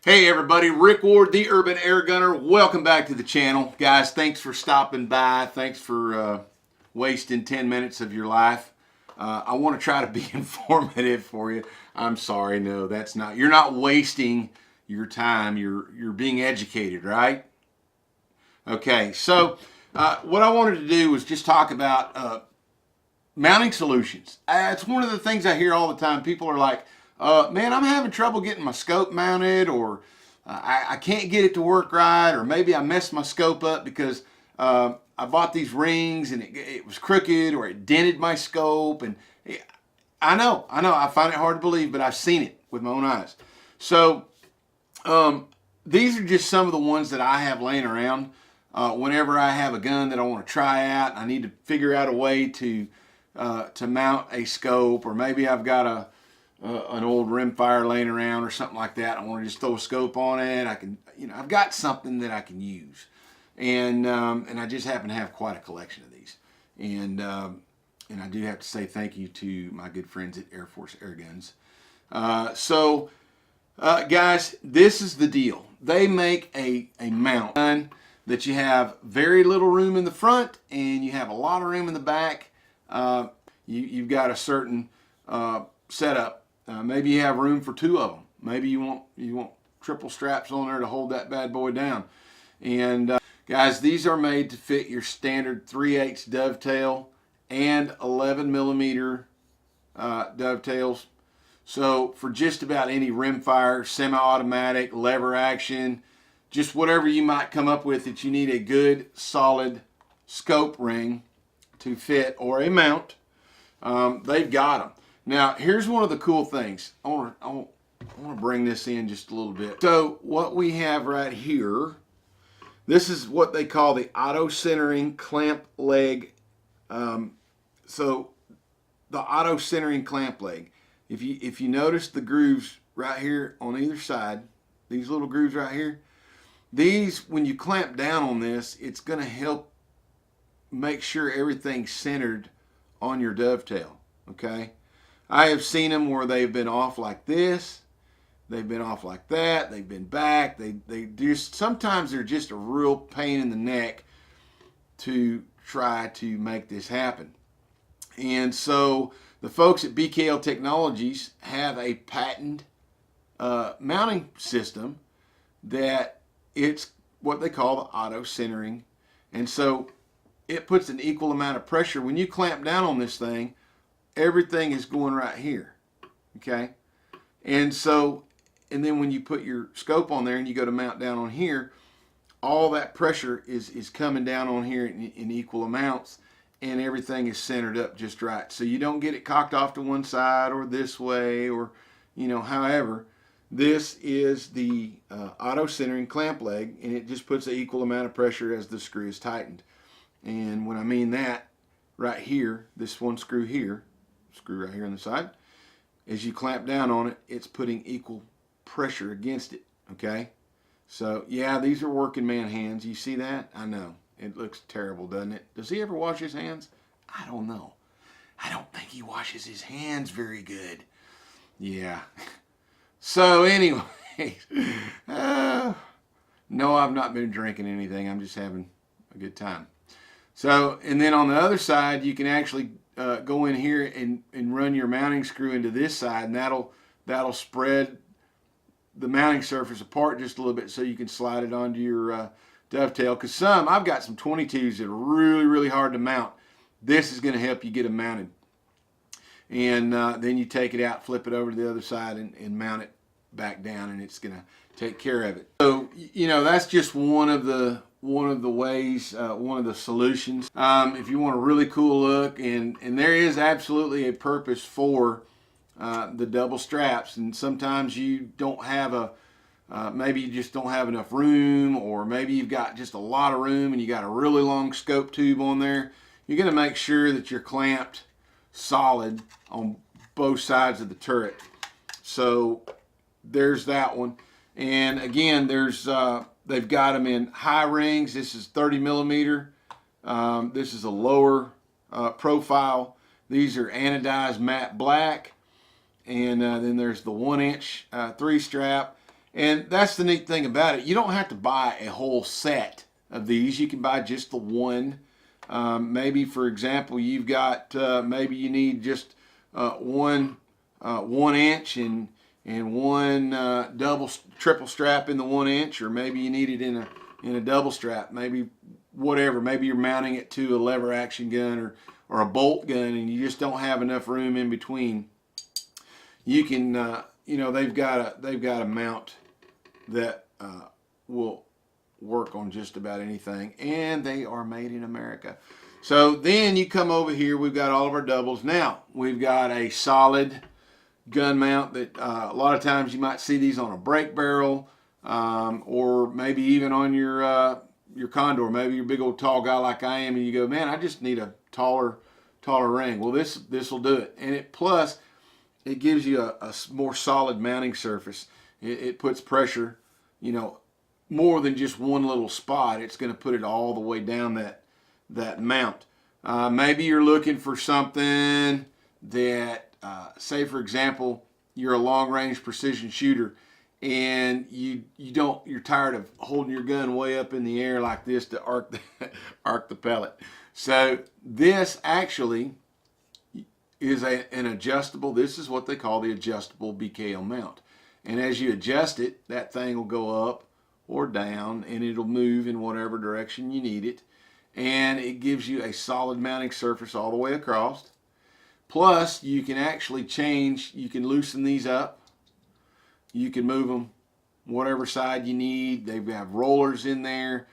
Hey everybody, Rick Ward, the Urban Air Gunner. Welcome back to the channel. Guys, thanks for stopping by. Thanks for wasting 10 minutes of your life. I want to try to be informative for you. I'm sorry, no, that's not. You're not wasting your time. You're being educated, right? Okay, so what I wanted to do was just talk about mounting solutions. It's one of the things I hear all the time. People are like, man, I'm having trouble getting my scope mounted, or I can't get it to work right, or maybe I messed my scope up because I bought these rings and it was crooked, or it dented my scope. And I know, I find it hard to believe, but I've seen it with my own eyes. So these are just some of the ones that I have laying around. Whenever I have a gun that I want to try out, I need to figure out a way to mount a scope, or maybe I've got an old Rimfire laying around or something like that. I want to just throw a scope on it. I can, I've got something that I can use, and I just happen to have quite a collection of these, and I do have to say thank you to my good friends at Air Force Airguns. Guys, this is the deal. They make a mount gun that you have very little room in the front and you have a lot of room in the back. You've got a certain setup. Maybe you have room for two of them. Maybe you want triple straps on there to hold that bad boy down. And guys, these are made to fit your standard 3/8 dovetail and 11 millimeter dovetails. So for just about any rimfire, semi-automatic, lever action, just whatever you might come up with that you need a good to scope ring to fit, or a mount, they've got them. Now, here's one of the cool things. I want to bring this in just a little bit. So what we have right here, this is what they call the auto-centering clamp leg. So the auto-centering clamp leg, if you notice the grooves right here on either side, these little grooves right here, these, when you clamp down on this, it's going to help make sure everything's centered on your dovetail, okay? I have seen them where they've been off like this, they've been off like that, they've been back, they just, sometimes they're just a real pain in the neck to try to make this happen. And so the folks at BKL Technologies have a patent mounting system that it's what they call the auto centering, and so it puts an equal amount of pressure. When you clamp down on this thing, everything is going right here, okay? And so, and then when you put your scope on there and you go to mount down on here, all that pressure is coming down on here in equal amounts, and everything is centered up just right. So you don't get it cocked off to one side or this way, or however. This is the auto centering clamp leg, and it just puts an equal amount of pressure as the screw is tightened. And when I mean that, right here, this one screw here, screw right here on the side, as you clamp down on it, it's putting equal pressure against it, okay? So yeah, these are working man hands. You see that? I know. It looks terrible, doesn't it? Does he ever wash his hands? I don't know. I don't think he washes his hands very good. Yeah. So anyway, no, I've not been drinking anything. I'm just having a good time. So, and then on the other side, you can actually go in here and run your mounting screw into this side, and that'll spread the mounting surface apart just a little bit, so you can slide it onto your dovetail. Because I've got some 22s that are really, really hard to mount. This is going to help you get them mounted. And then you take it out, flip it over to the other side, and mount it back down, and it's going to take care of it. So that's just one of the ways, one of the solutions. If you want a really cool look, and there is absolutely a purpose for the double straps, and sometimes you don't have maybe you just don't have enough room, or maybe you've got just a lot of room and you got a really long scope tube on there. You're going to make sure that you're clamped solid on both sides of the turret. So there's that one. And again, there's they've got them in high rings. This is 30 millimeter. This is a lower profile. These are anodized matte black. And then there's the 1-inch 3 strap. And that's the neat thing about it. You don't have to buy a whole set of these. You can buy just the one. Maybe, for example, you've got maybe you need just one 1 inch and one triple strap in the 1 inch, or maybe you need it in a double strap. Maybe whatever. Maybe you're mounting it to a lever action gun or a bolt gun, and you just don't have enough room in between. You can they've got a mount that will work on just about anything, and they are made in America. So then you come over here, we've got all of our doubles. Now we've got a solid gun mount that a lot of times you might see these on a brake barrel, or maybe even on your Condor. Maybe you're a big old tall guy like I am, and you go, man, I just need a taller ring. Well, this will do it, and plus it gives you a more solid mounting surface. It puts pressure, more than just one little spot. It's going to put it all the way down that mount. Maybe you're looking for something that, say for example, you're a long range precision shooter, and you're tired of holding your gun way up in the air like this to arc the pellet. So this actually is an adjustable. This is what they call the adjustable BKL mount. And as you adjust it, that thing will go up or down, and it'll move in whatever direction you need it. And it gives you a solid mounting surface all the way across. Plus, you can actually you can loosen these up. You can move them whatever side you need. They have rollers in there.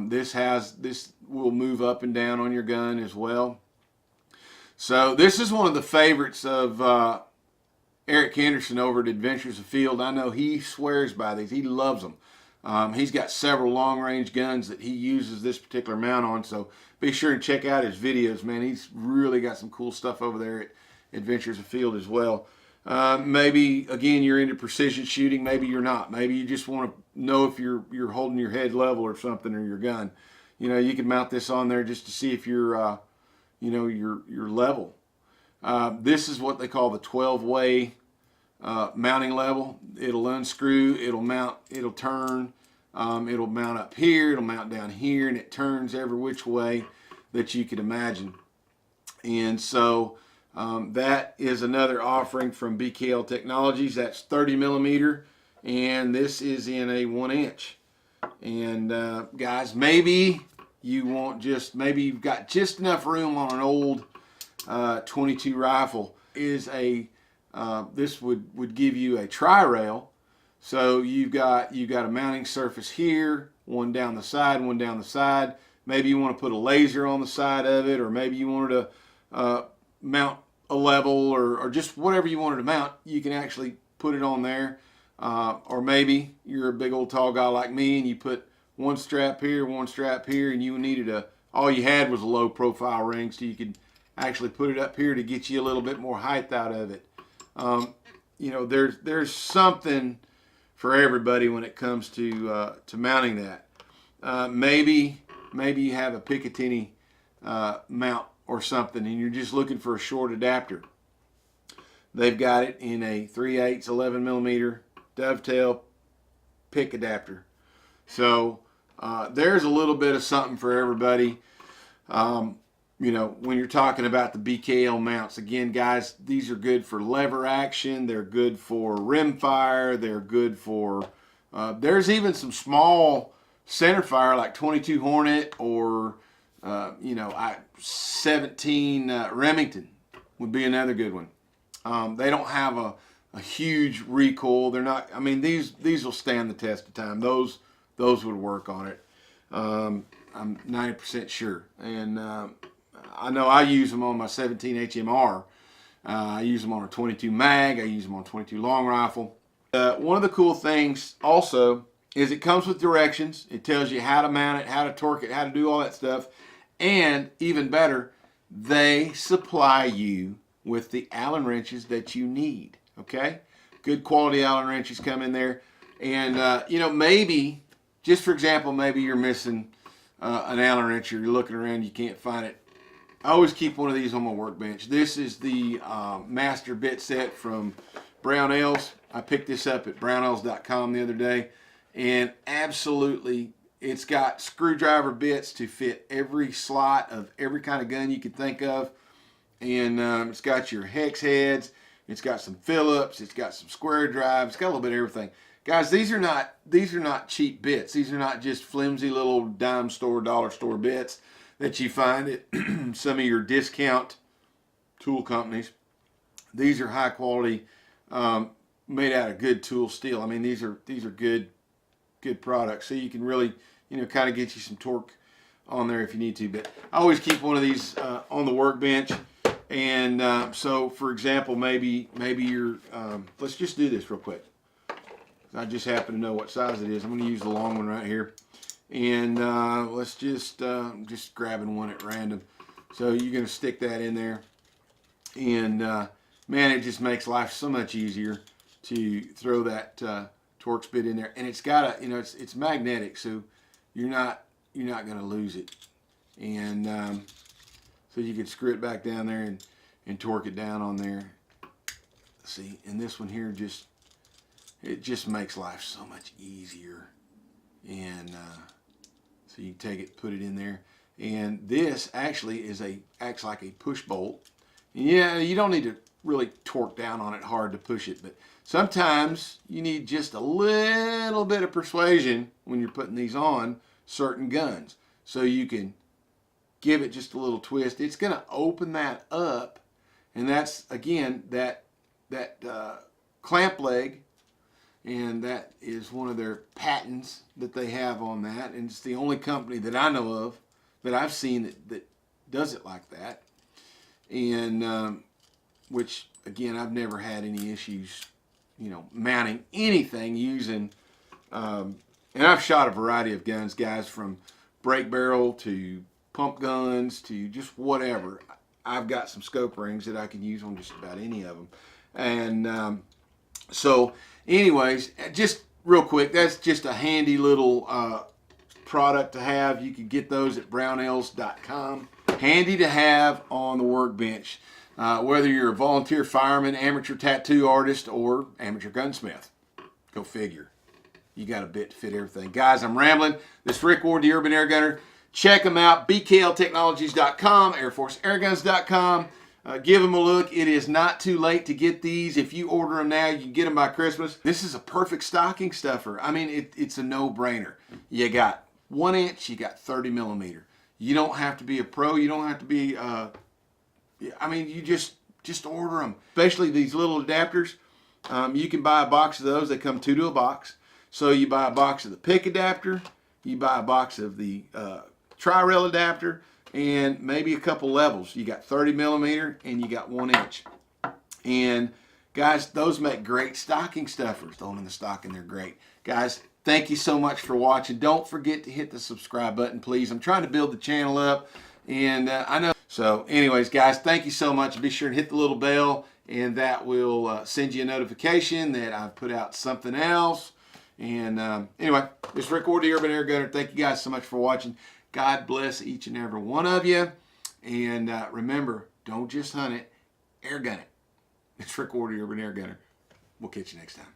This will move up and down on your gun as well. So this is one of the favorites of Eric Henderson over at Adventures Afield. I know he swears by these. He loves them. He's got several long-range guns that he uses this particular mount on, so be sure and check out his videos, man. He's really got some cool stuff over there at Adventures Afield as well. Maybe, again, you're into precision shooting. Maybe you're not. Maybe you just want to know if you're holding your head level or something, or your gun. You can mount this on there just to see if you're your level. This is what they call the 12-way mounting level. It'll unscrew, it'll mount, it'll turn, it'll mount up here, it'll mount down here, and it turns every which way that you could imagine. And so that is another offering from BKL Technologies. That's 30 millimeter, and this is in a 1 inch. And guys, maybe you've got just enough room on an old 22 rifle. This would give you a tri-rail. So you've got a mounting surface here, one down the side, one down the side. Maybe you want to put a laser on the side of it, or maybe you wanted to mount a level, or just whatever you wanted to mount. You can actually put it on there. Or maybe you're a big old tall guy like me, and you put one strap here, and you needed all you had was a low profile ring, so you could actually put it up here to get you a little bit more height out of it. There's something for everybody when it comes to mounting that. Maybe you have a Picatinny mount or something, and you're just looking for a short adapter. They've got it in a 3/8 11 millimeter dovetail pick adapter. So there's a little bit of something for everybody. When you're talking about the BKL mounts, again, guys, these are good for lever action. They're good for rimfire. They're good for, there's even some small centerfire like 22 Hornet or, 17 Remington would be another good one. They don't have a huge recoil. They're not, these will stand the test of time. Those would work on it. I'm 90% sure. And I know I use them on my 17 HMR. I use them on a 22 mag. I use them on 22 long rifle. One of the cool things also is it comes with directions. It tells you how to mount it, how to torque it, how to do all that stuff. And even better, they supply you with the Allen wrenches that you need. Okay? Good quality Allen wrenches come in there. And, maybe, just for example, maybe you're missing an Allen wrench, or you're looking around, you can't find it. I always keep one of these on my workbench. This is the master bit set from Brownells. I picked this up at brownells.com the other day, and absolutely, it's got screwdriver bits to fit every slot of every kind of gun you could think of, and it's got your hex heads, it's got some Phillips, it's got some square drive, it's got a little bit of everything. Guys, these are not cheap bits. These are not just flimsy little dime store, dollar store bits that you find at some of your discount tool companies. These are high quality, made out of good tool steel. I mean, these are good products. So you can really, kind of get you some torque on there if you need to. But I always keep one of these on the workbench. And so, for example, maybe you're. Let's just do this real quick. I just happen to know what size it is. I'm going to use the long one right here. And let's just grabbing one at random. So you're going to stick that in there. And man, it just makes life so much easier to throw that Torx bit in there. And it's got a, it's magnetic, so you're not going to lose it. And so you can screw it back down there and torque it down on there. See, and this one here it just makes life so much easier. And so you take it, put it in there, and this actually acts like a push bolt. And yeah, you don't need to really torque down on it hard to push it, but sometimes you need just a little bit of persuasion when you're putting these on certain guns, so you can give it just a little twist. It's going to open that up, and that's again that clamp leg. And that is one of their patents that they have on that. And it's the only company that I know of that I've seen that does it like that. And which, again, I've never had any issues, mounting anything using. And I've shot a variety of guns, guys, from break barrel to pump guns to just whatever. I've got some scope rings that I can use on just about any of them. And so anyways, just real quick, that's just a handy little product to have. You can get those at brownells.com. Handy to have on the workbench, whether you're a volunteer fireman, amateur tattoo artist, or amateur gunsmith. Go figure. You got a bit to fit everything. Guys, I'm rambling. This is Rick Ward, the Urban Air Gunner. Check them out, bkltechnologies.com, airforceairguns.com. Give them a look. It is not too late to get these. If you order them now, you can get them by Christmas. This is a perfect stocking stuffer. I mean, it's a no-brainer. You got 1 inch, you got 30 millimeter. You don't have to be a pro. You don't have to be, I mean, you just order them. Especially these little adapters. You can buy a box of those. They come 2 to a box. So you buy a box of the PIC adapter. You buy a box of the tri-rail adapter. And maybe a couple levels. You got 30 millimeter and you got 1 inch. And guys, those make great stocking stuffers. Throw them in the stocking, they're great. Guys, thank you so much for watching. Don't forget to hit the subscribe button, please. I'm trying to build the channel up, and I know. So anyways, guys, thank you so much. Be sure to hit the little bell, and that will send you a notification that I've put out something else. And anyway, this is Rick Ward, the Urban Air Gunner. Thank you guys so much for watching. God bless each and every one of you. And remember, don't just hunt it, air gun it. It's Rick Ward, the Urban Air Gunner. We'll catch you next time.